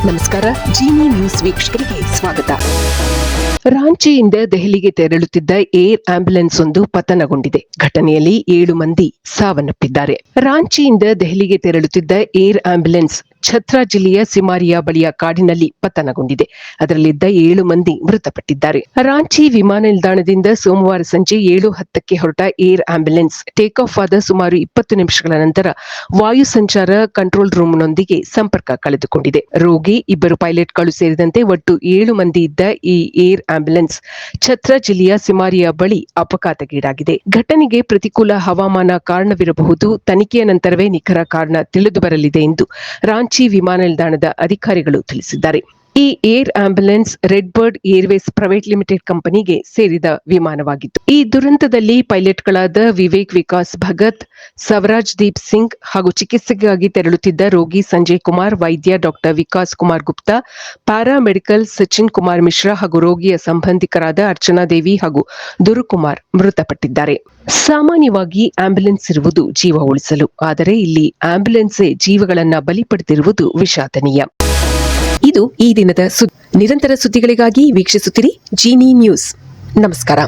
ನಮಸ್ಕಾರ. ಜೀನಿ ನ್ಯೂಸ್ ವೀಕ್ಷಕರಿಗೆ ಸ್ವಾಗತ. ರಾಂಚಿಯಿಂದ ದೆಹಲಿಗೆ ತೆರಳುತ್ತಿದ್ದ ಏರ್ ಆಂಬ್ಯುಲೆನ್ಸ್ ಒಂದು ಪತನಗೊಂಡಿದೆ. ಘಟನೆಯಲ್ಲಿ 7 ಮಂದಿ ಸಾವನ್ನಪ್ಪಿದ್ದಾರೆ. ರಾಂಚಿಯಿಂದ ದೆಹಲಿಗೆ ತೆರಳುತ್ತಿದ್ದ ಏರ್ ಆಂಬ್ಯುಲೆನ್ಸ್ ಛತ್ರಾ ಜಿಲ್ಲೆಯ ಸಿಮಾರಿಯಾ ಬಳಿಯ ಕಾಡಿನಲ್ಲಿ ಪತನಗೊಂಡಿದೆ. ಅದರಲ್ಲಿದ್ದ 7 ಮಂದಿ ಮೃತಪಟ್ಟಿದ್ದಾರೆ. ರಾಂಚಿ ವಿಮಾನ ನಿಲ್ದಾಣದಿಂದ ಸೋಮವಾರ ಸಂಜೆ 7:10ಕ್ಕೆ ಹೊರಟ ಏರ್ ಆಂಬ್ಯುಲೆನ್ಸ್ ಟೇಕ್ ಆಫ್ ಆದ ಸುಮಾರು 20 ನಿಮಿಷಗಳ ನಂತರ ವಾಯು ಸಂಚಾರ ಕಂಟ್ರೋಲ್ ರೂಮ್ನೊಂದಿಗೆ ಸಂಪರ್ಕ ಕಳೆದುಕೊಂಡಿದೆ. ರೋಗಿ, 2 ಪೈಲಟ್ಗಳು ಸೇರಿದಂತೆ ಒಟ್ಟು 7 ಮಂದಿ ಇದ್ದ ಈ ಏರ್ ಆಂಬ್ಯುಲೆನ್ಸ್ ಛತ್ರಾ ಜಿಲ್ಲೆಯ ಸಿಮಾರಿಯಾ ಬಳಿ ಅಪಘಾತಗೀಡಾಗಿದೆ. ಘಟನೆಗೆ ಪ್ರತಿಕೂಲ ಹವಾಮಾನ ಕಾರಣವಿರಬಹುದು. ತನಿಖೆಯ ನಂತರವೇ ನಿಖರ ಕಾರಣ ತಿಳಿದು ಬರಲಿದೆ ಎಂದು ರಾಂಚಿ ವಿಮಾನ ನಿಲ್ದಾಣದ ಅಧಿಕಾರಿಗಳು ತಿಳಿಸಿದ್ದಾರೆ. ಈ air ambulance red bird Airways private limited ಕಂಪನಿಗೆ ಸೇರಿದ ವಿಮಾನವಾಗಿತ್ತು. ಈ ದುರಂತದಲ್ಲಿ ಪೈಲಟ್ಗಳಾದ ವಿವೇಕ್ ವಿಕಾಸ್ ಭಗತ್, ಸವರಾಜ್ ದೀಪ್ ಸಿಂಗ್ ಹಾಗೂ ಚಿಕಿತ್ಸೆಗಾಗಿ ತೆರಳುತ್ತಿದ್ದ ರೋಗಿ ಸಂಜಯ್ ಕುಮಾರ್, ವೈದ್ಯ ಡಾಕ್ಟರ್ ವಿಕಾಸ್ ಕುಮಾರ್ ಗುಪ್ತಾ, ಪ್ಯಾರಾಮೆಡಿಕಲ್ ಸಚಿನ್ ಕುಮಾರ್ ಮಿಶ್ರಾ ಹಾಗೂ ರೋಗಿಯ ಸಂಬಂಧಿಕರಾದ ಅರ್ಚನಾ ದೇವಿ ಹಾಗೂ ದುರುಕುಮಾರ್ ಮೃತಪಟ್ಟಿದ್ದಾರೆ. ಸಾಮಾನ್ಯವಾಗಿ ಆಂಬ್ಯುಲೆನ್ಸ್ ಇರುವುದು ಜೀವ ಉಳಿಸಲು, ಆದರೆ ಇಲ್ಲಿ ಆಂಬ್ಯುಲೆನ್ಸೇ ಜೀವಗಳನ್ನ ಬಲಿ ಪಡೆದಿರುವುದು ವಿಷಾದನೀಯ. ಇದು ಈ ದಿನದ ನಿರಂತರ ಸುದ್ದಿಗಳಿಗಾಗಿ ವೀಕ್ಷಿಸುತ್ತಿರಿ ಜೀನಿ ನ್ಯೂಸ್. ನಮಸ್ಕಾರ.